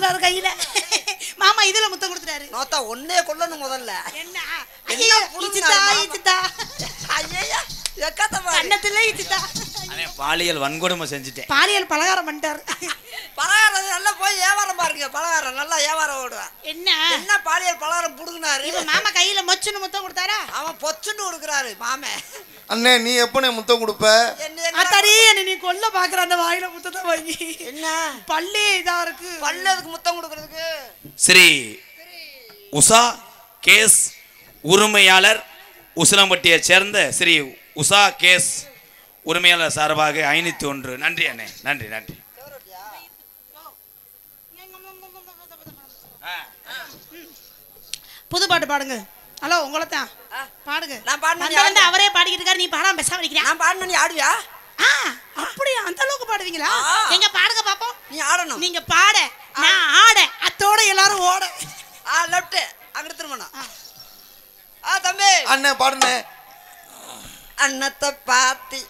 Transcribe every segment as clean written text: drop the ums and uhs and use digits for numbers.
கொடுத்துட்டாரு கையில. மாமா இதுல முத்தம் கொடுத்துட்டாரு. நோத்தா ஒன்னே கொல்லணும் முதல்ல. என்ன ஐயா இச்சிதா இச்சிதா ஐயா எக்கத்தமா கண்ணத்துல இச்சிதா. அண்ணே பாலியல் வன்கொடுமை செஞ்சுட்டேன். பாலியல் பலகாரம் பண்ணிட்டாரு. பலகாரம் நல்லா போய் வியாபாரம் பாருங்க. பலகாரம் நல்லா வியாபாரம் ஓடுவான். என்ன பாலியல் பலகாரம் புடுங்கினாரு. இப்ப மாமா கையில மொச்சுன்னு முத்தம் கொடுத்தாரா? அவன் பொச்சுன்னு கொடுக்குறாரு மாமே. அண்ணே நீ எப்பனே முத்தம் கொடுப்ப? அத்தாடி நீ கொல்ல பாக்குற அந்த வாயில முத்தத்தை வாங்கி. என்ன பல்லே இதா இருக்கு. பல்ல அதுக்கு முத்தம் கொடுக்கறதுக்கு. ஸ்ரீ உஷா கேஸ் உரிமையாளர் உசிலம்பட்டியை சேர்ந்த ஸ்ரீ உஷா கேஸ் உரிமையாளர் சார்பாக 501. நன்றி அண்ணே, நன்றி நன்றி. புது பாட்டு பாடுங்க. ஹலோ உங்களை தான் பாடுங்க. நான் பாடுனேன். அவரே பாடிக்கிட்டு இருக்காரு, நீ பாடாம பேசாம இருக்கிறியா? நான் பாடுனேன், நீ ஆடுவியா? அப்படியா? அந்த அளவுக்கு பாடுவீங்களா? எங்க பாடுங்க பாப்போம். நீ ஆடணும். நீங்க பாட, நான் ஆட, அத்தோட எல்லாரும் ஓட. லெஃப்ட் அங்க திரும்பணும். தம்பி அண்ணே பாடுனே. அண்ணத்தை பாத்தி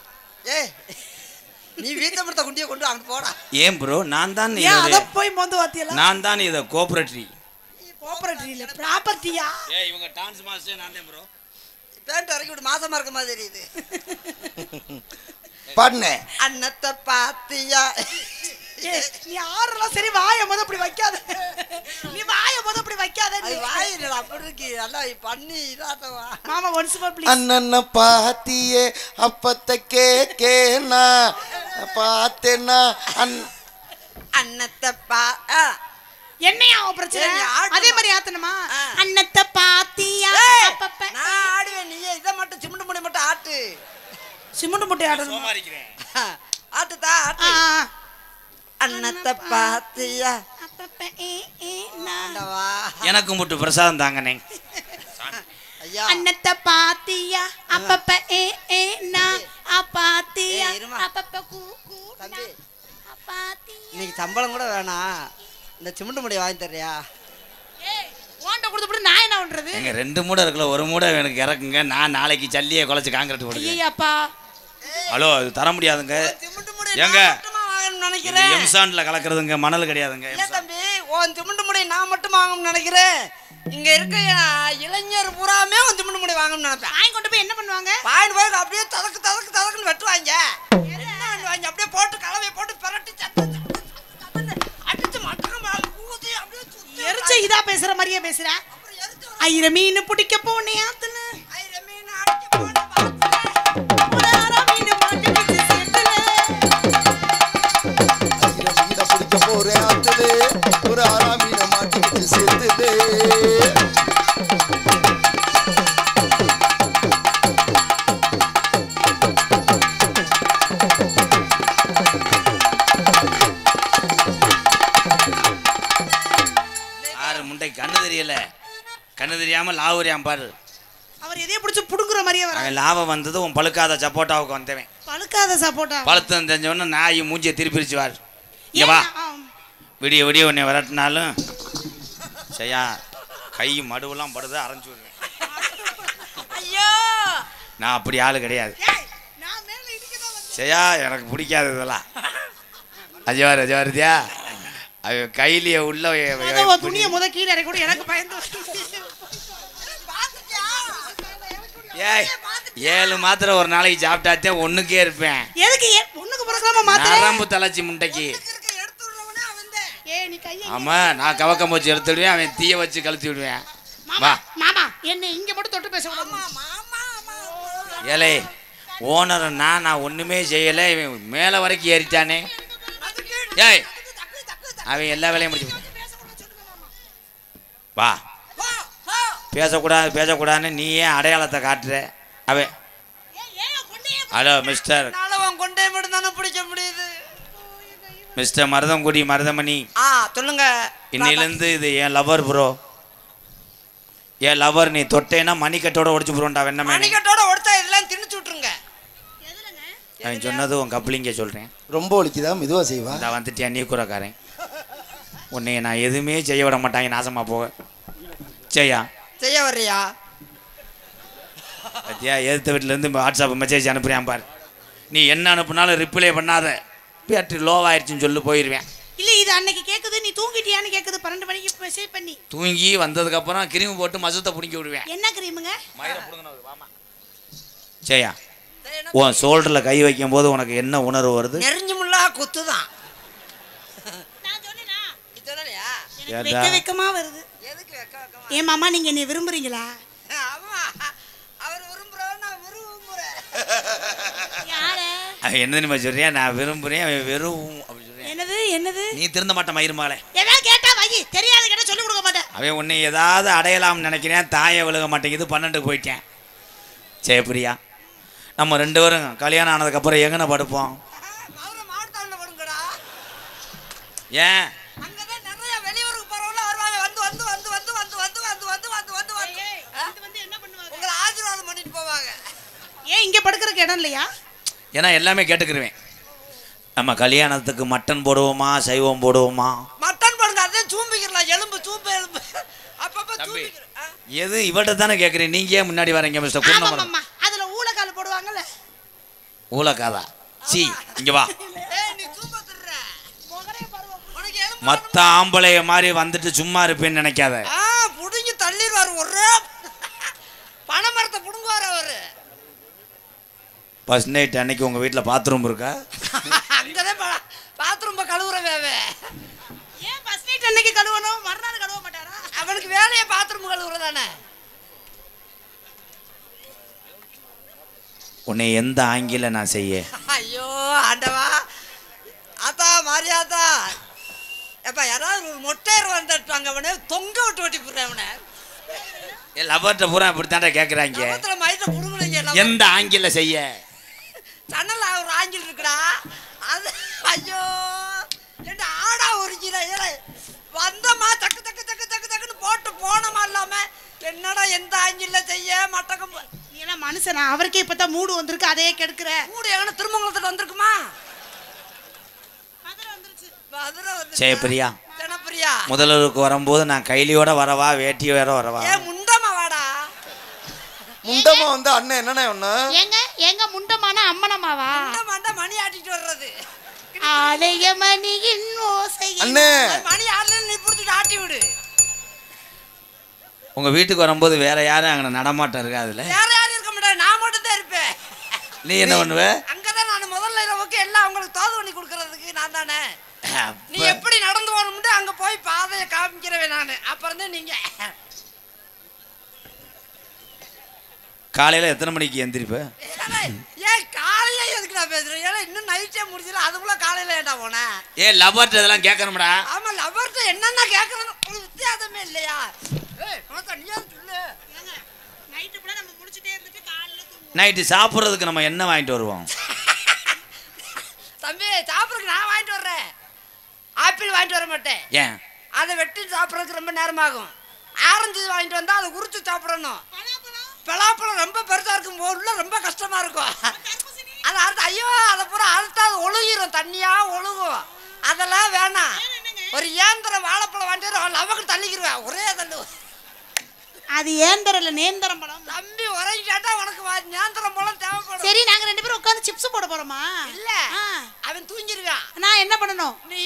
நீ வீட்டை படுத்த குண்டியை கொண்டு அங்க போடா. ஏன் ப்ரோ நான் தான் அத போய் மோந்து வாத்தியல. நான் தான் இத கோஆபரேட்டரி. கோஆபரேட்டரி இல்ல ப்ராப்பர்ட்டியா? இவங்க டான்ஸ் மாஸ்டர் நான் தான் ப்ரோ. பேண்ட் இறக்கி விட்டு மாசமா இருக்க மாதிரி தெரியுது. பாடுனே. அண்ணத்தை பாத்தியா? நீ ஆறலாம் சரி, வாயை முத அப்படி வைக்காத. நீ வாயை முத அப்படி வைக்காத. அது வாய் இல்ல அப்படி இருக்கு. நல்லா பண்ணி இதாதவா. மாமா ஒன்ஸ் மோர் ப்ளீஸ். அண்ணன பாத்தியே அப்பத்த கேக்கேனா பாத்தேனா அண்ணத்தை என்னையா பிரச்சனை? அதே மாதிரி ஆத்தணுமா? அண்ணத்தை பாத்தியா? நான் ஆடுவேன், நீ இதை மட்டும் சிமெண்ட் முடி மட்டும் ஆட்டு. சிமெண்ட் முட்டை ஆடணும். சோமாரிக்கிறேன். ஆட்டுதா ஆட்டு. அண்ணத்தை பாத்தியா? எனக்கு மட்டும் பிரசாதம் தாங்கனே. ஐயா அண்ணத்தை பாத்தியா? அப்பப்ப பாத்தியா? அப்பப்ப கூ கூ தம்பி பாத்தியா? இன்னைக்கு சம்பளம் கூட வேணாம், இந்த சிமெண்ட் முடியை வாங்கி தர்றியா? ஓண்ட கொடுத்துட்டு நான் என்ன பண்றது? எங்க 2 மூடை இருக்குல்ல, ஒரு மூடை எனக்கு இறக்குங்க. நான் நாளைக்கு ஜல்லியை குலைச்சு காங்கிரீட் போடுங்க. ஐயப்பா ஹலோ அது தர முடியாதுங்க. ஏங்க நினைக்கிறேன் எம்சான்ல கலக்குறதுங்க, மணல் கிடையாதுங்க. தம்பி உன் சிமெண்ட் முடி நான் மட்டும் வாங்கணும்னு நினைக்கிறேன். இங்க இருக்க இளைஞர் பூராமே உன் சிமெண்ட் முடி வாங்கணும்னு நினைப்பேன். வாங்கி கொண்டு போய் என்ன பண்ணுவாங்க? வாங்கி போய் அப்படியே ததக்கு ததக்கு ததக்குன்னு வெட்டுவாங்க. என்ன பண்ணுவாங்க? அப்படியே போட்டு கலவையை போட்டு பிரட்டி அடிச்சு மட்டமா ஊதி அப்படியே எரிச்ச இதா பேசுற மாதிரியே பேசுற. 1000 மீன் பிடிக்க போனே ஆத்துல, 1000 மீன் அடிக்க போனே பாத்துல, ஒரு அரை மீன் மாட்டிக்கிச்சு சேத்துல. 1000 மீனை பிடிக்க போறேன் ஆத்துல, ஒரு அரை மீனை மாட்டிக்கிட்டு சேர்த்துது. கண்ணு தெரியல, கண்ணு தெரியாம லாவுரியாம் பாரு. அவர் எதைய பிடிச்சு புடுங்குற மாதிரியே வர. லாபம் வந்தது உன் பழுக்காத சப்போட்டாவுக்கு வந்தவன். பழுக்காத சப்போட்டா? பழுத்து தெரிஞ்சவொன்னு நாய் மூஞ்சியை திருப்பிரிச்சு வார். இங்க வா, விடிய விடிய உன்னை விரட்டினாலும் செய்யா கை மடுவெல்லாம் படுது, அரைஞ்சு விடுவேன். ஐயோ நான் அப்படி ஆளு கிடையாது. செய்யா எனக்கு பிடிக்காது இதெல்லாம். அஜவார் அஜவாரியா அவ கையிலேயே உள்ள துணியை முத கீழே இறக்கி கூட எனக்கு பயந்து. ஏய் 7 மாத்திரை ஒரு நாளைக்கு சாப்பிட்டாத்தே ஒண்ணுக்கே இருப்பேன். எதுக்கு ஒண்ணுக்கு பிறக்கலாமா மாத்திரை? நரம்பு தளர்ச்சி முண்டைக்கு. ஆமா நான் கவக்கம் வச்சு எடுத்துடுவேன், அவன் தீய வச்சு கழுத்தி விடுவேன். வா மாமா என்ன இங்க மட்டும் தொட்டு பேச கூடாது. ஏலே ஓனர் நான் ஒண்ணுமே செய்யல, இவன் மேல வரைக்கும் ஏறிட்டானே. ஏய் அவன் எல்லா வேலையும் முடிச்சு. வா பேசக்கூடாது பேசக்கூடாதுன்னு நீ ஏன் அடையாளத்தை காட்டுற? அவன் ஹலோ மிஸ்டர் கொண்டே மட்டும் தானே பிடிக்க முடியுது. மிஸ்டர் மருதங்குடி மருதமணி சொல்லுங்க. இன்னிலிருந்து இது என் லவர் ப்ரோ, என் லவர். நீ தொட்டேன்னா மணிக்கட்டோட உடச்சு போறோம்டா. வேணா மணிக்கட்டோட உடைச்சா இதெல்லாம் திணிச்சு விட்டுருங்க. அவன் சொன்னது உன் கப்ளிங்க சொல்றேன். ரொம்ப ஒலிக்குதா? மெதுவா செய்வா. நான் வந்துட்டியா நீ கூறக்காரன். உன்னைய நான் எதுவுமே செய்ய விட மாட்டாங்க, நாசமா போக. செய்யா செய்ய வர்றியா? பத்தியா எதிர்த்த வீட்டிலேருந்து வாட்ஸ்அப் மெசேஜ் அனுப்புறியான் பாரு. நீ என்ன அனுப்புனாலும் ரிப்ளை பண்ணாத, பேட்டரி லோவாயிருச்சுன்னு சொல்லி போயிடுவேன். இல்லை இது அன்னைக்கு கேக்குது நீ தூங்கிட்டியான்னு கேக்குது 12 மணிக்கு மெசேஜ் பண்ணி. தூங்கி வந்ததுக்கு அப்புறம் கிரீம் போட்டு மசத்தை புடிங்கி விடுவேன். என்ன கிரீமுங்க? மயிரை புடுங்கனது வாமா. ஜெயா உன் ஷோல்டர்ல கை வைக்கும் போது உனக்கு என்ன உணர்வு வருது? நெறிஞ்சுமுள்ளா குத்துதான். நான் சொன்னேனா? இதனலையா? எனக்கு வெக்க வெக்கமா வருது. எதுக்கு வெக்க வெக்கமா? ஏ மாமா நீங்க என்ன விரும்புறீங்களா? ஆமா. அவர் விரும்புறவர் நான் விரும்புறேன். யாரே? என்ன தெரியுமா சொல்றியா? நான் விரும்புறேன் அவன் வெறும் அப்படி சொல்றேன். என்னது என்னது? நீ திருந்த மாட்ட மயிருமாளே. ஏதாவது கேட்டா வை, தெரியாத கேட்டா சொல்லி கொடுக்க மாட்டேன். அவன் உன்னை ஏதாவது அடையலாம்னு நினைக்கிறேன், தாயை விழுக மாட்டேங்குது, 12க்கு போயிட்டேன். ஜெயப்பிரியா நம்ம 2 பேரும் கல்யாணம் ஆனதுக்கப்புறம் எங்கன படுப்போம்? அவரை மாவட்டத்தாண்ட வருங்கடா. ஏன்? அங்கதான் நிறைய வெளியூருக்கு போறவங்க வருவாங்க. வந்து வந்து வந்து வந்து வந்து வந்து வந்து வந்து வந்து வந்து வந்து இது வந்து என்ன பண்ணுவாங்க? உங்களை ஆசீர்வாதம் பண்ணிட்டு போவாங்க. ஏன் இங்க படுக்கிறதுக்கு இடம் இல்லையா? ஏன்னா எல்லாமே கேட்டுக்கிருவேன். நம்ம கல்யாணத்துக்கு மட்டன் போடுவோமா சைவம் போடுவோமா? மட்டன் போடுங்க, அதே சூம்பிக்கிறலாம். எலும்பு சூம்பு எலும்பு அப்பப்ப சூம்பிக்கிறேன். எது இவட்ட தானே கேட்குறேன், நீங்க ஏன் முன்னாடி வரீங்க மிஸ்டர் குருணமரம்? ஆமாம்மா, அதுல ஊளக்கால் போடுவாங்கல்ல. ஊலக்காதா? சி இங்க வா. ஏய் நீ சூம்ப திர்ற. முகரே பருவம். உனக்கு எலும்பு மத்த ஆம்பளைய மாதிரி வந்துட்டு சும்மா இருப்பேன்னு நினைக்காத. புடிஞ்சு தள்ளிடுவாரு. ஒரே பனைமரத்தை புடுங்குவார் அவரு. ஃபர்ஸ்ட் நைட் அன்னைக்கு உங்க வீட்டில் பாத்ரூம் இருக்கா? அங்கதான் பாத்ரூம் கழுவுற வேவே. ஏன் ஃபர்ஸ்ட் நைட் அன்னைக்கு கழுவணும், மறுநாள் கழுவ மாட்டாரா? அவனுக்கு வேலையே பாத்ரூம் கழுவுறதானே. உன்னை எந்த ஆங்கில நான் செய்ய? ஐயோ ஆண்டவா. ஆத்தா மாரியாத்தா. எப்பா யாராவது ஒரு மொட்டையர் வந்துட்டாங்க, அவனை தொங்க விட்டு வெட்டி போடுறேன். அவனை லவர்கிட்ட பூரா இப்படித்தாண்டா கேட்குறாங்க. மயத்தை புடுங்குறீங்க. எந்த ஆங்கில செய்ய? சன்னல் ஒரு ஆங்கில் இருக்குடா. அது ஐயோ ரெண்டு ஆடா ஒரிஞ்சிட. வந்தமா தக்கு தக்கு தக்கு தக்கு தக்குன்னு போட்டு போனமா இல்லாம என்னடா எந்த ஆங்கில செய்ய மட்டக்கம். நீ எல்லாம் மனுஷனா? அவருக்கே இப்பதான் மூடு வந்திருக்கு, அதையே கெடுக்கிற. மூடு எங்கன திருமங்கலத்துல வந்திருக்குமா? மதுரை வந்துருச்சு. மதுரை வந்து ஜெயப்பிரியா ஜனப்பிரியா முதல்வருக்கு வரும்போது நான் கைலியோட வரவா வேட்டி வேற வரவா? ஏ முண்டமா வாடா. முண்டமா வந்து அண்ணன் என்னண்ணே ஒண்ணு? ஏங்க எங்க முண்டமான அம்மனமாவா? முண்டமாண்டா மணி ஆட்டிட்டு வர்றது. ஆலய மணியின் ஓசை. அண்ணே அது மணி ஆடல நீ புடிச்சிட்டு ஆட்டி விடு. உங்க வீட்டுக்கு வரும்போது வேற யாரும் அங்கே நடமாட்டம் இருக்கா? அதுல வேற யாரும் இருக்க மாட்டாங்க, நான் மட்டும் தான் இருப்பேன். நீ என்ன பண்ணுவ? அங்கதான் நான் முதல்ல இரவுக்கு எல்லாம் அவங்களுக்கு தோது பண்ணி கொடுக்கறதுக்கு நான் தானே. நீ எப்படி நடந்து போகணும்னு அங்க போய் பாதையை காமிக்கிறவே நானு. அப்புறம் தான் நீங்க. காலையில எத்தனை மணிக்கு எந்திரிப்ப? ஏன் காலையில எதுக்கு நான் பேசுறேன்? ஏன்னா இன்னும் நைட்டே முடிஞ்சில, அதுக்குள்ள காலையில ஏண்டா போனேன்? ஏ லவர்ட்ட இதெல்லாம் கேட்கணும்டா. ஆமா லவர்ட்ட என்னென்ன கேட்கறது ஒரு வித்தியாசமே இல்லையா? ஏய் நோத்தா நீ ஏன் சொல்லு. நைட்டு கூட நம்ம முடிச்சிட்டே இருந்துட்டு காலையில தூங்குவோம். நைட்டு சாப்பிட்றதுக்கு நம்ம என்ன வாங்கிட்டு வருவோம்? தம்பி சாப்பிட்றதுக்கு நான் வாங்கிட்டு வர்றேன். ஆப்பிள் வாங்கிட்டு வர மாட்டேன். ஏன்? அதை வெட்டி சாப்பிட்றதுக்கு ரொம்ப நேரமாகும். ஆரஞ்சு வாங்கிட்டு வந்தா அதை உரிச்சு சாப்பிடணும். பலாப்பழம் ரொம்ப பெருசா இருக்கும் போதுல ரொம்ப கஷ்டமா இருக்கும். அதை அறுத்து ஐயோ அதை பூரா அறுத்தா அது ஒழுகிரும், தண்ணியா ஒழுகும். அதெல்லாம் வேணாம். ஒரு ஏந்திரம் வாழைப்பழம் வாங்கிட்டு லவக்கு தள்ளிக்கிருவேன், ஒரே தள்ளு. அது ஏந்தரம் இல்ல நேந்திரம் பழம். தம்பி உரைக்கிட்டா உனக்கு நேந்திரம் பழம் தேவைப்படும். சரி நாங்க 2 பேரும் உட்கார்ந்து சிப்ஸ் போட போறோமா? இல்ல அவன் தூங்கிருக்கான். நான் என்ன பண்ணணும்? நீ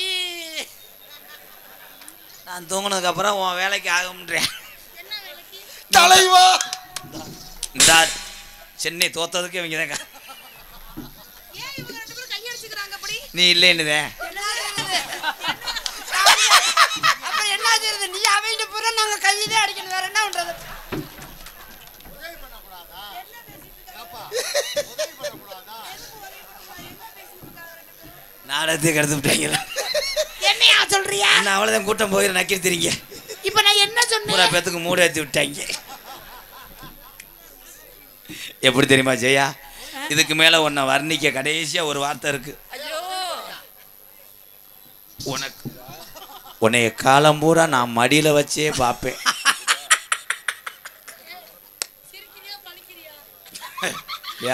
நான் தூங்கினதுக்கு அப்புறம் உன் வேலைக்கு ஆகும்ன்றேன். தலைவா இந்த சென்னை தோத்ததுக்கு இவங்க தான் ஏன் இவங்க 2 பேரும் கை அடிச்சுக்கறாங்க அப்படி? நீ இல்லைன்னுதே. அப்ப என்ன செய்யறது? நீ அவங்க பூரா நாங்க கையிலே அடிக்கணும், வேற என்ன பண்றது? நாடகத்துக்கு எடுத்து விட்டாங்களா? என்னையா சொல்றியா? நான் அவ்வளோதான் கூட்டம் போய் நக்கிட்டு தெரியுங்க. இப்ப நான் என்ன பூரா சொன்னேன்? பேத்துக்கு மூட ஏற்றி விட்டாங்க. எப்படி தெரியுமா ஜெயா? இதுக்கு மேல உன்னை வர்ணிக்க கடைசியா ஒரு வார்த்தை இருக்கு. ஐயோ உனக்கு உன்னைய காலம் பூரா நான் மடியில வச்சே பார்ப்பேன்.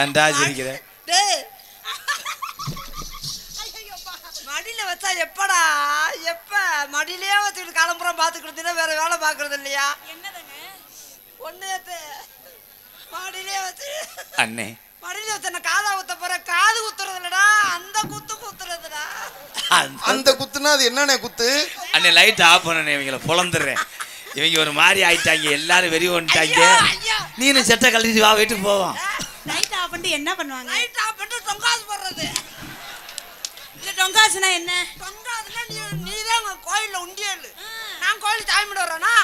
ஏன்டா சிரிக்கிற? டேய் மடியில வச்சா எப்படா? எப்ப மடியிலே வச்சுக்கிட்டு கிளம்புறோம் பாத்துக்கிட்டு வேற வேலை பாக்குறது இல்லையா? ஒண்ணு மடியிலே வச்சு அண்ணே மடியில வச்ச காதா குத்த போற. காது குத்துறது இல்லடா, அந்த குத்து குத்துறதுடா. அந்த குத்துனா அது என்னண்ணே குத்து? அண்ணே லைட் ஆஃப் பண்ணனே, இவங்களை பொழந்துடுறேன். இவங்க ஒரு மாதிரி ஆயிட்டாங்க, எல்லாரும் வெறி வந்துட்டாங்க. நீனு சட்டை கழட்டிட்டு வா, வீட்டுக்கு போவோம். லைட் ஆஃப் பண்ணிட்டு என்ன பண்ணுவாங்க? லைட் ஆஃப் பண்ணிட்டு டொங்காசு போடுறது. இல்ல டொங்காசுனா என்ன? டொங்காசுனா நீதான் கோயில்ல உண்டியல். நான் கோயில் தாய்மட வரேனா,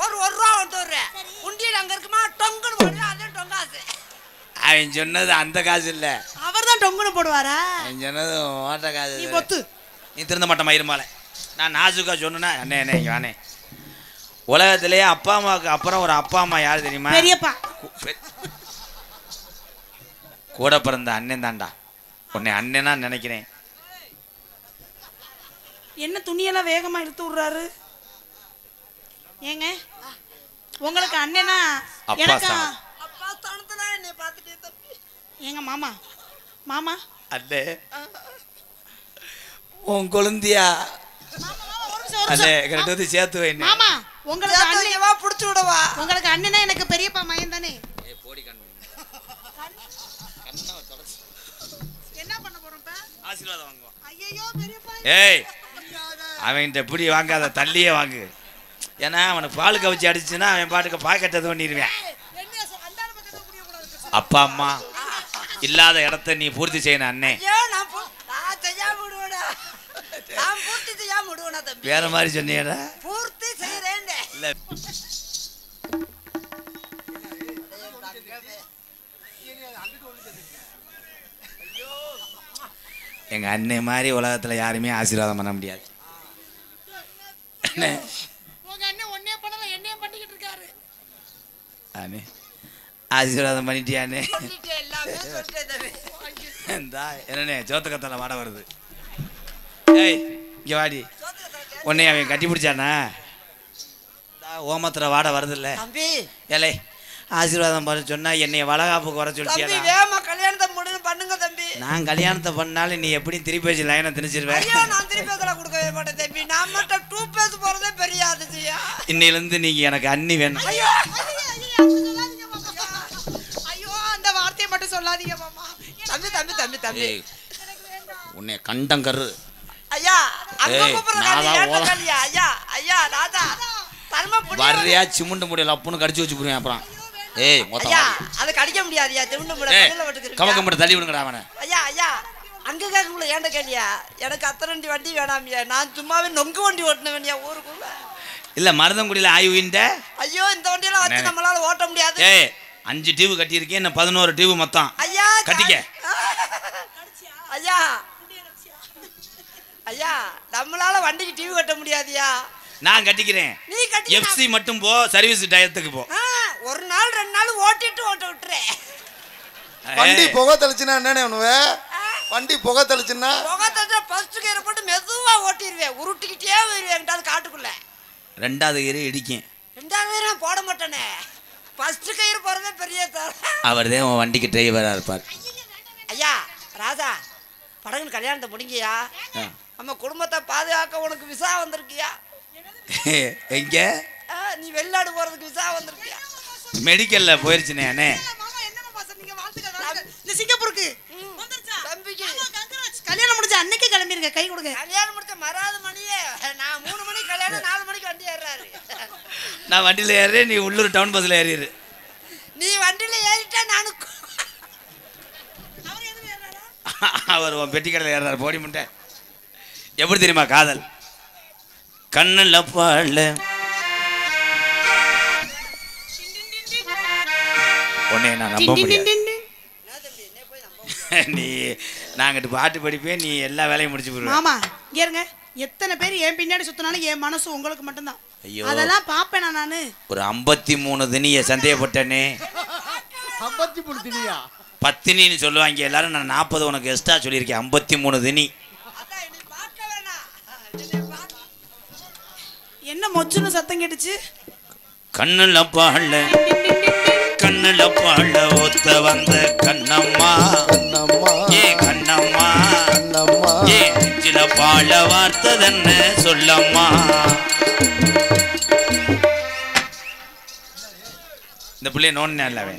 ஒரு ரூபா கொண்டு வர்றேன். உண்டியல் அங்க இருக்குமா, டொங்குன்னு போடுறேன், அதான் டொங்காசு. அவன் சொன்னது அந்த காசு இல்ல, அவர் தான் டொங்குன்னு போடுவாரா? அவன் சொன்னது ஓட்ட காசு. நீ பொத்து, நீ திருந்த மாட்ட மயிருமாலை. நான் நாசுக்கா சொன்னா அண்ணே அண்ணே இங்க வானே. உலகத்திலேயே அப்பா அம்மாவுக்கு அப்புறம் ஒரு அப்பா அம்மா யாரு தெரியுமா? பெரியப்பா. கூட பிறந்த அண்ணன் தான்டா. உன்னை அண்ணனா நினைக்கிறேன். என்ன துணியெல்லாம் வேகமா இழுத்து விடுறாரு? ஏங்க உங்களுக்கு அண்ணனா? அப்பா எனக்கா? ஸ்தானம். அப்பா ஸ்தானத்துல என்னை பார்த்துட்டே தம்பி. ஏங்க மாமா, மாமா அண்ணே உன் குழந்தையா அண்ணே கரெக்ட் வந்து சேர்த்து வைங்க. மாமா உங்களுக்கு அண்ணன் வா, புடிச்சு விடவா. உங்களுக்கு அண்ணனா எனக்கு பெரியப்பா மகன் தானே. என்ன பண்ண போறோம் இப்ப? ஆசீர்வாதம் வாங்குவோம். ஐயோ பெரியப்பா. ஏய் அவன்கிட்ட இப்படி வாங்காத, தள்ளியே வாங்கு. ஏன்னா அவனுக்கு பால் கவிச்சு அடிச்சுன்னா அவன் பாட்டுக்கு பாக்கெட்டை தோண்டிடுவேன். அப்பா அம்மா இல்லாத இடத்த நீ பூர்த்தி செய்யணும் அண்ணே. ஐயோ நான் செய்யாம விடுவேடா. நான் பூர்த்தி செய்யாம விடுவேனா தம்பி? வேற மாதிரி சொன்னீங்கடா. பூர்த்தி செய்யறேன். இல்ல எங்க அண்ணே மாதிரி உலகத்துல யாருமே ஆசீர்வாதம் பண்ண முடியாது. உங்க அண்ணன் ஒண்ணே பண்ணல, என்னைய பண்ணிக்கிட்டு இருக்காரு. அண்ணே ஆசீர்வாதம் பண்ணிட்டியானே? எல்லாமே சொல்லிட்டேன் தம்பி. இந்தா என்னண்ணே சோத்துக்கத்தால வாட வருது. ஏய் இங்க வாடி. உன்னை அவன் கட்டி பிடிச்சானா? ஓமத்துல வாட வருது இல்ல தம்பி. ஏலே ஆசீர்வாதம் பண்ண சொன்னா என்னைய வளகாப்புக்கு வர தம்பி சொல்லிட்டியா? வேமா கல்யாணத்தை முடிவு பண்ணுங்க தம்பி. நான் கல்யாணத்தை பண்ணாலும் நீ எப்படி திருப்பி வச்சு லைனை திணிச்சிருவேன். ஐயோ நான் திருப்பி அதெல்லாம் கொடுக்கவே மாட்டேன் தம்பி. நான் மட்டும் 2 பேஸ் போறதே பெரிய அதிசயா. இன்னையில இருந்து நீங்க எனக்கு அண்ணி வேணும். ஐயோ ஐயோ அந்த வார்த்தையை மட்டும் சொல்லாதீங்க மாமா. தம்பி தம்பி தம்பி தம்பி. உன்னை கண்டங்கரு. ஐயா அங்க ஏய், கூப்பிடுற நான் தான் காலி காலியா? ஐயா ஐயா ராஜா தர்ம புடி. வர்றியா சிமுண்டு முடியல அப்புன்னு கடிச்சு வச்சு போடுவேன் அப்புறம். ஏய் மொத்தம் ஐயா அதை கடிக்க முடியாதுயா. திரும்ப முட கல்ல வட்டுக்கு. கமக்க மட்டும் தள்ளி விடுங்கடா அவனை. ஐயா ஐயா அங்க கேக்குள்ள ஏண்ட கேளியா? எனக்கு அத்தனை வண்டி வேணாமியா. நான் சும்மாவே நொங்கு வண்டி ஓட்டுனவன்யா ஊருக்குள்ள. இல்ல மருதங்குடியில ஆய்வுண்ட. ஐயோ இந்த வண்டியெல்லாம் வச்சு நம்மளால ஓட்ட முடியாது. ஏய் 5 டியூப் கட்டி இருக்கேன், இன்னும் 11 டியூப் மொத்தம். ஐயா கட்டிக்க. ஐயா ஐயா நம்மளால வண்டிக்கு டிவி கட்ட முடியாதுயா. நான் கட்டிக்கிறேன். நீ கட்டி எஃப்சி மட்டும் போ, சர்வீஸ் டயத்துக்கு போ. ஒரு நாள் 2 நாள் ஓட்டிட்டு ஓட்ட விட்டுறேன். வண்டி புகை தெளிச்சுன்னா என்னண்ணே பண்ணுவ? வண்டி புகை தெளிச்சுன்னா புகை தட்டா ஃபர்ஸ்ட் கியர் போட்டு மெதுவா ஓட்டிடுவேன். உருட்டிக்கிட்டே வருவேன் என்கிட்ட காட்டுக்குள்ள. 2வது கயிறு இடிக்கும். 2வது கயிறு நான் போட மாட்டேனே. ஃபர்ஸ்ட் கயிறு போறதே பெரிய தர. அவர் தான் உன் வண்டிக்கு டிரைவரா இருப்பார். ஐயா ராஜா படகுன்னு கல்யாணத்தை முடிங்கயா. நம்ம குடும்பத்தை பாதுகாக்க உனக்கு விசா வந்திருக்கியா? எங்க? நீ வெளிநாடு போறதுக்கு விசா வந்திருக்கியா? மெடிக்கல்ல போயிருச்சுனே அண்ணே. மாமா என்ன மாமா சொன்னீங்க? வாழ்த்துக்கள். இந்த சிங்கப்பூருக்கு வந்துருச்சா? தம்பிக்கு கல்யாணம் முடிஞ்ச அன்னைக்கே கிளம்பிருங்க, கை கொடுங்க. கல்யாணம் முடிச்ச மறாத மணியே நான் 3 மணிக்கு கல்யாணம் 4 மணிக்கு வண்டி ஏறாரு. நான் வண்டியில ஏறி, நீ உள்ளூர் டவுன் பஸ்ல ஏறிடு. நீ வண்டியில ஏறிட்டா நானு அவர் எதுல ஏறாரா? அவர் உன் பெட்டி கடையில் ஏறாரு. போடி முட்டை. எப்படி தெரியுமா காதல்? கண்ணுல பாடல உன்னை நான் நம்ப முடியாது. நீ நாங்கிட்டு பாட்டு படிப்பேன், நீ எல்லா வேலையும் முடிச்சு போடுவேன். மாமா இங்க இருங்க. எத்தனை பேர் என் பின்னாடி சுத்தினாலும் என் மனசு உங்களுக்கு மட்டும்தான். ஐயோ அதெல்லாம் பாப்பேனா நானு? ஒரு 53 தினிய சந்தேகப்பட்டனே. 53 தினியா? பத்தினின்னு சொல்லுவாங்க எல்லாரும். நான் 40 உனக்கு எக்ஸ்ட்ரா சொல்லியிருக்கேன். 53 தினி. என்ன மொச்சுன்னு சத்தம் கேட்டுச்சு? கண்ணுல பாடல கண்ணுல பாடல ஒத்த வந்த கண்ணம்மா கண்ணம்மா ஏ கண்ணம்மா கண்ணம்மா ஏ நெஞ்சில பாழ வார்த்ததென்ன சொல்லம்மா. இந்த பிள்ளைய நோன்னு அல்லவே.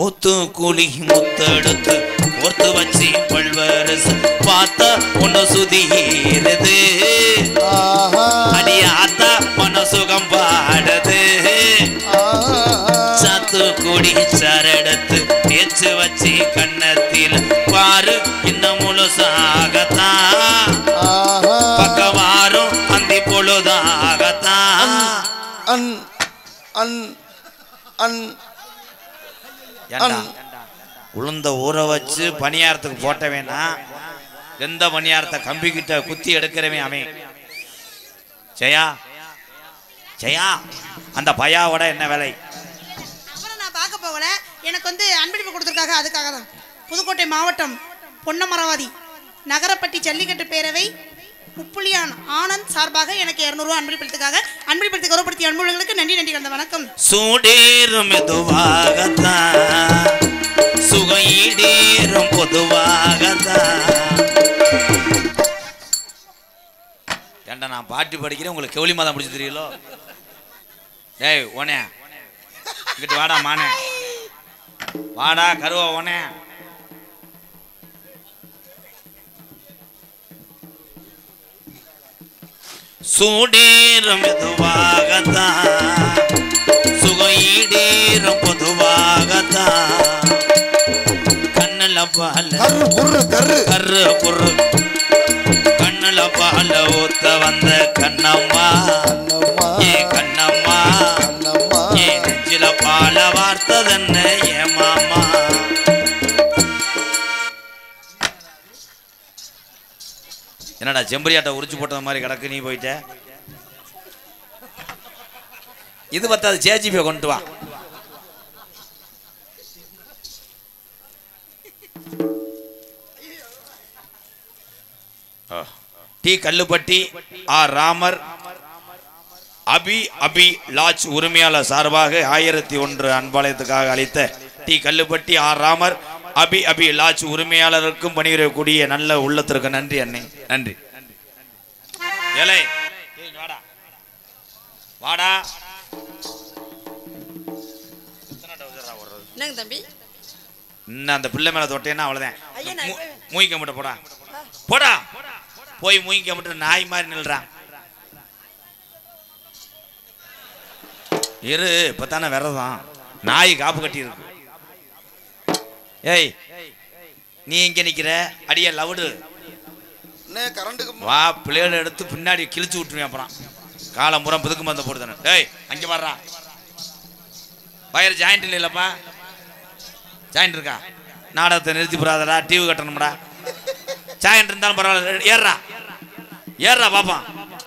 ஊத்து கூலி முத்தெடுத்து கோர்த்து வச்சு பல்வரசு பார்த்தா ஒன்னு சுதீருது அடி ஆத்தா மனசுகம் பாடுது சாத்து கூடி சரடத்து தேச்சு வச்சு கண்ணத்தில் பாரு இன்னும் முழுசாகத்தான் பக்கவாரும் அந்தி பொழுதாகத்தான் அன் அன் அன் உளுந்த ஊற வச்சு பணியாரத்துக்கு போட்ட வேணா எந்த பணியாரத்தை கம்பி கிட்ட குத்தி எடுக்கிறவன் அவன் ஜெயா ஜெயா அந்த பையாவோட என்ன வேலை? அப்புறம் நான் பார்க்க போகல. எனக்கு வந்து அன்பளிப்பு கொடுத்துருக்காங்க, அதுக்காக தான். புதுக்கோட்டை மாவட்டம் பொன்னமராவதி நகரப்பட்டி ஜல்லிக்கட்டு பேரவை உப்புலியான் ஆனந்த் சார்பாக எனக்கு 200 ரூபாய் அன்பளிப்பதற்காக அன்பளிப்பதற்கு கௌரவப்படுத்திய அன்புகளுக்கு நன்றி நன்றி கலந்த வணக்கம். சூடேறும் மெதுவாகத்தான் சுகையீடேறும் பொதுவாகத்தான். ஏண்டா நான் பாட்டு படிக்கிறேன், உங்களுக்கு கெவுளி மாதம் பிடிச்சி தெரியலோ? டேய் ஓனே இங்கிட்டு வாடா மானே, வாடா கருவா ஓனே. சூடேறும் மெதுவாகத்தான் சுகையீடேறும் பொதுவாகத்தான். கண்ணுல பால கரு குரு கண்ணுல பால ஊத்த வந்த கண்ணம்மா ஏ கண்ணம்மா ஏ நெஞ்சில பால வார்த்ததென்ன ஏ மாமா. என்னடா செம்பரியாட்ட உரிச்சு போட்டது மாதிரி கிடக்கு, நீ போயிட்ட. இது பத்தாது, சேஜிபியை கொண்டு வா. டி கல்லுப்பட்டி ஆர் ராமர் அபி லாட்ஜ் உரிமையாளர் சார்பாக 1001 அன்பாலயத்துக்காக அளித்த டி கல்லுப்பட்டி ஆர் ராமர் அபி லாட்ஜ் உரிமையாளருக்கும் பணிபுரியக்கூடிய நல்ல உள்ளத்திற்கு நன்றி அண்ணே, நன்றி. ஏலே வாடா என்னங்க தம்பி, இன்னும் அந்த பிள்ளை மேல தொட்டேன்னா அவ்வளவுதான். மூய்க்க மட்டும் போடா போடா, போய் மூய்க்க மட்டும் நாய் மாதிரி நில்றான். இரு இப்பத்தானே விரதம், நாய் காப்பு கட்டி இருக்கு. ஏய் நீ எங்க நிக்கிற? அடிய லவுடு வா, பிளேடு எடுத்து பின்னாடி கிழிச்சு விட்டுருவேன். அப்புறம் காலம் முறம் புதுக்கு மந்த போடுதானே. டேய் அங்க வர்றா, வயர் ஜாயிண்ட் இல்லைல்லப்பா, ஜாயிண்ட் இருக்கா? நாடகத்தை நிறுத்தி போடாதடா, டிவி கட்டணும்டா. ஜாயிண்ட் இருந்தாலும் பரவாயில்ல, ஏறா ஏறா பாப்பா,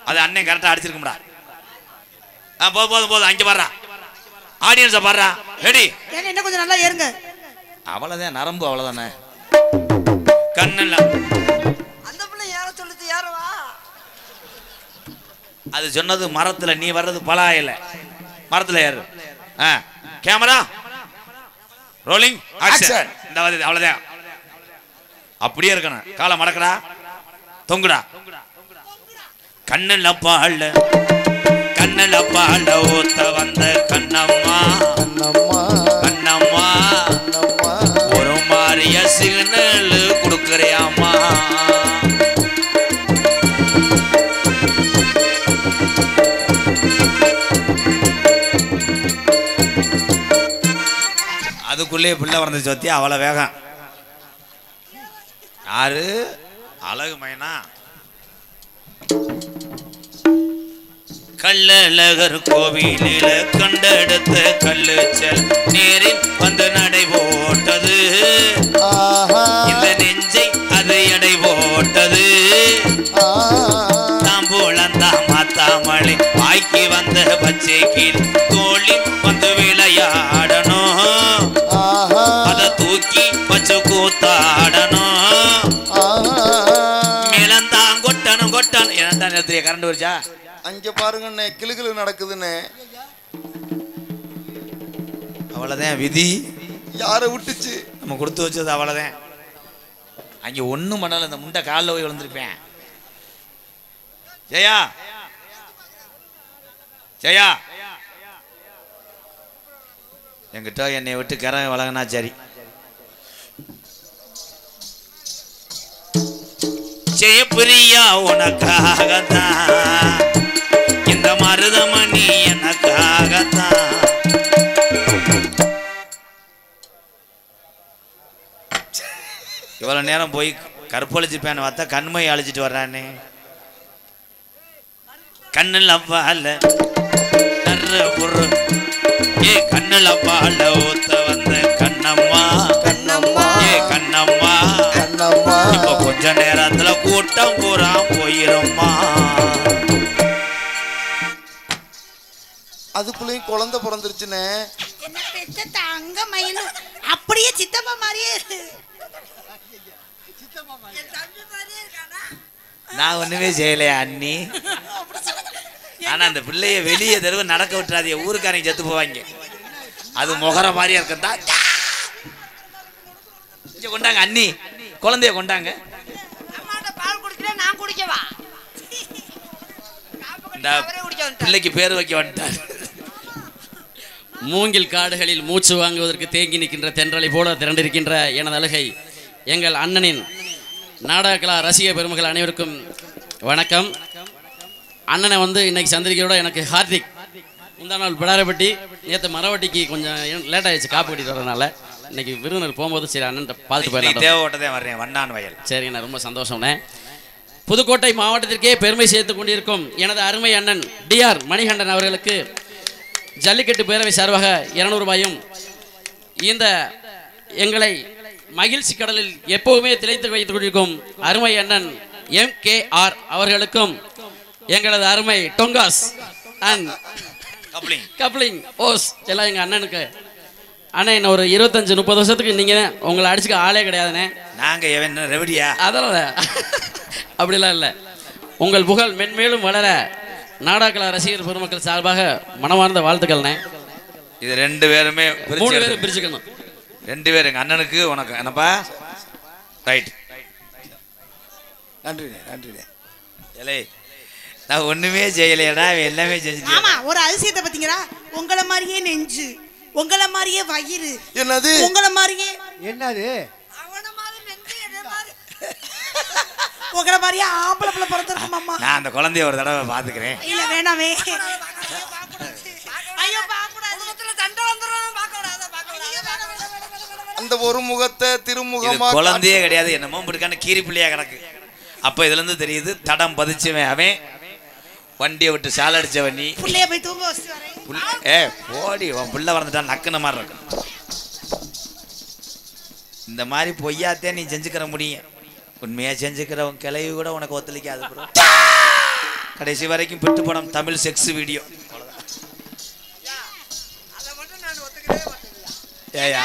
அது அண்ணன் கரெக்டா அடிச்சிருக்கும்டா. போதும் அங்க பாடுறா, ஆடியன்ஸை பாடுறா. ரெடி என்ன கொஞ்சம் நல்லா ஏறுங்க. அவ்வளவுதான் நரம்பு, அவ்வளவுதானே. கண்ணுல அந்த பிள்ளை ஏற சொல்லுது, ஏறவா. அது சொன்னது மரத்துல, நீ வர்றது பலாயில. மரத்துல ஏறு. Camera rolling action. இந்த அவ்வளவுதான், அப்படியே இருக்கணும். காலை மடக்கடா, தொங்குடா. கண்ணுல பால ஊத்த வந்த கண்ணம்மா கண்ணம்மா ஒரு மாறிய சிக்னல் கொடுக்கறியாமா. அதுக்குள்ளே பிள்ளை வளர்ந்துச்சு வத்தி, அவளை வேகம். யாரு அழகு மைனா? கள்ளழகர் கோவிலில கண்டெடுத்த கல்லுச்சல் நேரில் வந்து நடை போட்டது. இந்த நெஞ்சை அது எடை போட்டது. தாம்பூலந்தா மாத்தாமலை வாய்க்கு வந்த பச்சை கீழ் தோழி வந்து விளையாடணும். அத தூக்கி வச்சு கூத்தாடணும். மேலந்தான் கொட்டணும் கொட்டணும். என்னடா நேரத்திலே கரண்ட் வருச்சா? அங்க பாருங்கண்ணே, கிளுகிளு நடக்குதுன்னு. அவ்வளவுதான் விதி, யாரை விட்டுச்சு? நம்ம கொடுத்து வச்சது அவ்வளவுதான். அங்க ஒண்ணும் பண்ணல, இந்த முண்டை காலில் போய் விழுந்திருப்பேன். ஜெயா ஜெயா என்கிட்ட என்னை விட்டு கரம் வழங்கினா சரி. ஜெயபிரியா உனக்காகத்தான், இந்த மருதமணி எனக்காகத்தான். இவ்வளவு நேரம் போய் கற்பழிச்சு பேன பார்த்தா கண்மை அழிச்சிட்டு வர்றானே. கண்ணில் அப்பால ஏ கண்ணில் அப்பால ஊத்த வந்த கண்ணம்மா கண்ணம்மா ஏ கண்ணம்மா கண்ணம்மா இப்ப கொஞ்ச நேரத்துல கூட்டம் பூரா போயிரும்மா. அதுக்குள்ளேயும் குழந்தை பிறந்துருச்சுன்னு என்ன பெத்த தங்க மயிலு அப்படியே சித்தப்பா மாதிரியே நான் ஒண்ணுமே செய்யலையா அண்ணி. ஆனா அந்த பிள்ளைய வெளியே தெருவு நடக்க விட்டுறாதே, ஊருக்காரங்க செத்து போவாங்க. அது முகர மாதிரியா இருக்கா. கொண்டாங்க அண்ணி, குழந்தைய கொண்டாங்க. பால் குடிக்கல நான் குடிக்கவா? பிள்ளைக்கு பேர் வைக்க வந்துட்டார். மூங்கில் காடுகளில் மூச்சு வாங்குவதற்கு தேங்கி நிற்கின்ற தென்றலை போல திரண்டிருக்கின்ற எனது அழுகை எங்கள் அண்ணனின் நாடக கலா ரசிக பெருமக்கள் அனைவருக்கும் வணக்கம். அண்ணனை வந்து இன்னைக்கு சந்திரிக்கையோட எனக்கு ஹார்திக். முந்தா நாள் பிடாரப்பட்டி, நேற்று மரவட்டிக்கு கொஞ்சம் லேட் ஆயிடுச்சு காப்பு கட்டிட்டு வரதுனால. இன்னைக்கு விருந்தினர் போகும்போது சரி அண்ணன் பார்த்துட்டு போயிடலாம். தேவைப்பட்டதே வர்றேன் வண்ணான் வயல். சரிங்கண்ணா, ரொம்ப சந்தோஷம்ண்ணே. புதுக்கோட்டை மாவட்டத்திற்கே பெருமை சேர்த்து கொண்டிருக்கும் எனது அருமை அண்ணன் டிஆர் மணிகண்டன் அவர்களுக்கு ஜல்லிக்கட்டு பேரவை சார்பாக 200 ரூபாயும், இந்த எங்களை மகிழ்ச்சி கடலில் எப்பவுமே திளைத்து வைத்துக் கொண்டிருக்கும் அருமை அண்ணன் MKR அவர்களுக்கும் எங்களது அருமை டொங்காஸ் அண்ட் கப்ளிங் ஓஸ் எல்லாம் எங்கள் அண்ணனுக்கு. அண்ணா இன்னும் ஒரு 25-30 வருஷத்துக்கு நீங்கள் உங்களை அடிச்சுக்க ஆளே கிடையாதுண்ணே. நாங்கள் ரெவடியா அதெல்லாம் அப்படிலாம் இல்லை. உங்கள் புகழ் மென்மேலும் வளர நாடகலா ரசிகர் பெருமக்கள் சார்பாக மனமார்ந்த வாழ்த்துக்கள்ண்ணே. இது 2 பேருமே 3 பேரும் பிரிச்சுக்கணும். 2 பேர் எங்கள் அண்ணனுக்கு உனக்கு என்னப்பா ரைட். நன்றி நன்றி. ஏலே நான் ஒண்ணுமே செய்யலையடா, எல்லாமே செஞ்சுட்டேன். ஆமா, ஒரு அதிசயத்தை பாத்தீங்களா? உங்களை மாதிரியே நெஞ்சு, உங்களை மாதிரியே வயிறு, என்னது உங்களை மாதிரியே என்னது உங்களை மாதிரியே ஆம்பளை பிள்ளை பிறந்திருக்கும் அம்மா. நான் அந்த குழந்தைய ஒரு தடவை பாத்துக்கிறேன். இல்ல வேணாமே. அந்த ஒரு முகத்தை திருமுகமா குழந்தையே கிடையாது, என்னமோ பிடிக்கான கீரி பிள்ளையா கிடக்கு. அப்ப இதுல இருந்து தெரியுது தடம் பதிச்சுவன் அவன், வண்டியை விட்டு சால அடிச்சவன் நீ. புள்ளைய போய் தூங்க வச்சுட்டு வரேன். ஏ போடி, உன் பிள்ளை வளர்ந்துட்டா நக்குன மாதிரி இருக்கும். இந்த மாதிரி பொய்யாத்தே நீ செஞ்சுக்கிற முடியும். உண்மையா செஞ்சுக்கிறவன் கிளவி கூட உனக்கு ஒத்துழைக்காது. கடைசி வரைக்கும் பிட்டு படம் தமிழ் செக்ஸ் வீடியோ. ஏயா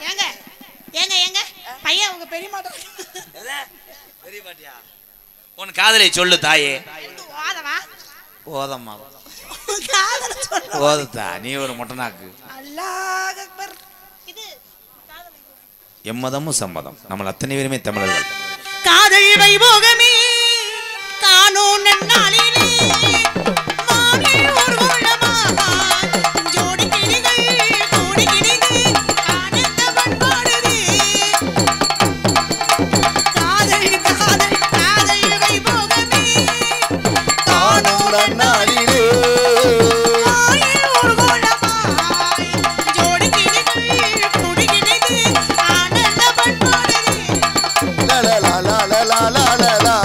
ஏங்க ஏங்க ஏங்க பையன் உங்க பெரிய மாட்டா பெரிய பாட்டியா உன் காதலை சொல்லு தாயே. ஓதவா ஓதம்மா காதல சொல்லு. ஓதத்தா நீ ஒரு மொட்டனாக்கு. அல்லாஹ் அக்பர். இது எம்மதமும் சம்மதம், நம்ம அத்தனை பேருமே தமிழர்கள். காதல் வைபோகமே காணோம் நன்னாளிலே மானில் ஒரு உள்ளமா ஜோடி கிளிகள் கூடி கிளிந்து ஆனந்த பண்பாடுதே. காதல் காதல் காதல் வைபோகமே காணும் நன்னாளிலே மானில் ஒரு உள்ளமா ஜோடி கிளிகள் கூடி கிளிந்து ஆனந்த பண்பாடுதே. லலலலலலலலலா.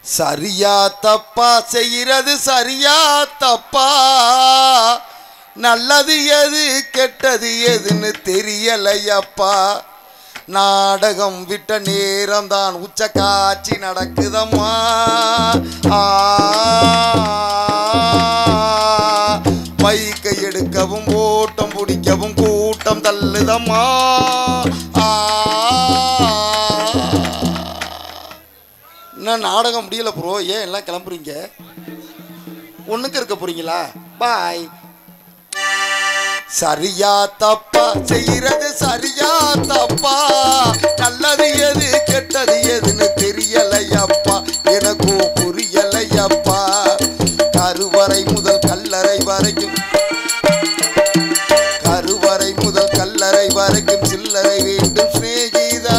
சரியா தப்பா செய்கிறது சரியா தப்பா நல்லது எது கெட்டது எதுன்னு தெரியலையப்பா நாடகம் விட்ட நேரம் தான் உச்ச காட்சி நடக்குதம்மா பைக்கை எடுக்கவும் ஓட்டம் பிடிக்கவும் கூட்டம் தள்ளுதம்மா நான் நாடகம் முடியல ப்ரோ ஏன் எல்லாம் கிளம்புறீங்க ஒண்ணுக்கு இருக்க போறீங்களா பாய் சரியா தப்பா செய்யறது சரியா தப்பா நல்லது எது கெட்டது எதுன்னு தெரியலையப்பா எனக்கும் புரியலையப்பா கருவறை முதல் கல்லறை வரைக்கும் கருவறை முதல் கல்லறை வரைக்கும் சில்லறை வேண்டும் சிநேகிதா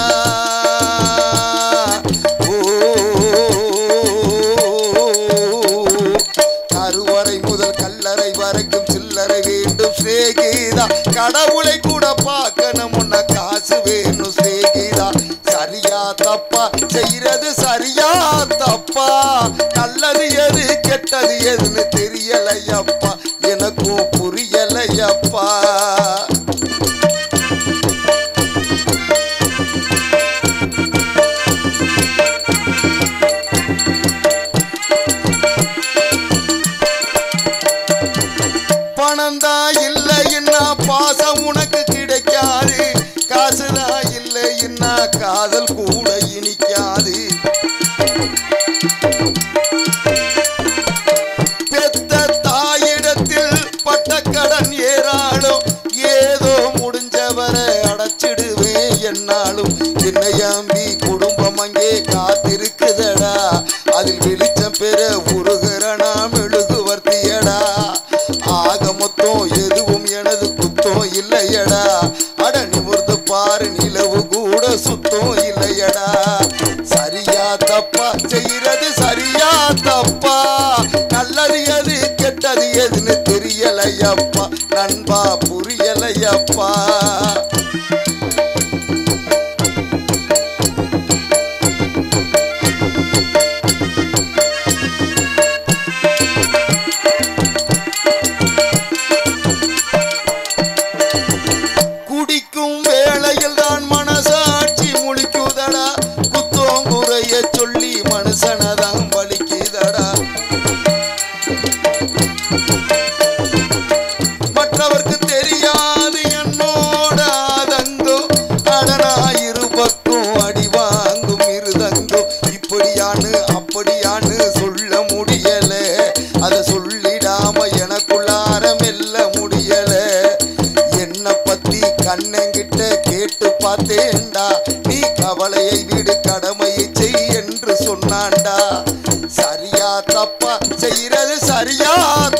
கருவறை முதல் கல்லறை வரைக்கும் சில்லறை வேண்டும் சிநேகிதா கடவுளை கூட பார்க்கணும் முன்ன காசு வேணும் சிநேகிதா சரியா தப்பா செய்யறது சரியா தப்பா நல்லது எது கெட்டது எதுன்னு தெரியலையப்பா எனக்கும் புரியலையப்பா பணந்தா இல்லைன்னா பாசம் உனக்கு கிடைக்காது காசுதான் இல்லைன்னா காதல் கூட இனிக்காது பெத்த தாயிடத்தில் பட்ட கடன் ஏறாலும் ஏதோ முடிஞ்சவரை அடைச்சிடுவேன் என்னாலும் என்னையாம்பி குடும்பம் அங்கே காத்திருக்குதடா அதில் வெளிச்சம் பெற உருகிறனா மெழுகுவர்த்தியடா ஆக மொத்தம் எதுவும் எனது குத்தம் இல்லையடா அட நிமிர்ந்து பாரு நிலவு கூட சுத்தம் இல்லையடா சரியா தப்பா செய்யறது சரியா தப்பா நல்லது எது கெட்டது எதுன்னு தெரியலையப்பா நண்பா புரியலையப்பா குடிக்கும் வேளையில் தான் மனசாட்சி முழிக்குதடா குத்தம் குறைய சொல்லி மனுஷனதான் வலிக்குதடா மற்றவர்க்கு தெரியாது என்னோட ஆதங்கோ அடனா இரு பக்கம் அடி வாங்கும் இருதங்கோ இப்படியான்னு அப்படியான்னு சொல்ல முடியல அதை சொல்லிடாம எனக்குள்ளார மெல்ல முடியல என்ன பத்தி கண்ணங்கிட்ட கேட்டு பார்த்தேன்டா நீ கவலையை விடு கடமையை செய் என்று சொன்னான்டா சரியா தப்பா செய்யறது சரியா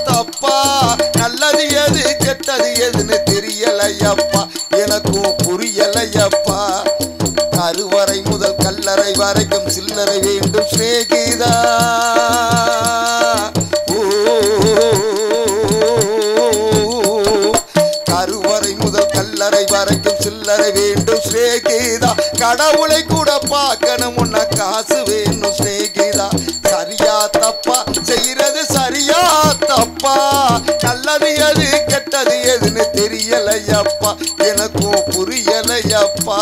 தப்பா நல்லது எது கெட்டது எதுன்னு தெரியலையப்பா எனக்கும் புரியலையப்பா கருவறை முதல் கல்லறை வரைக்கும் சில்லறை வேண்டும் சிநேகிதா கருவறை முதல் கல்லறை வரைக்கும் சில்லறை வேண்டும் சிநேகிதா கடவுளை கூட பார்க்கணும் முன்ன காசு வேணும் சிநேகிதா சரியா தப்பா செய்யறது சரியா தப்பா நல்லது எது கெட்டது எதுன்னு தெரியலையப்பா எனக்கும் புரியலையப்பா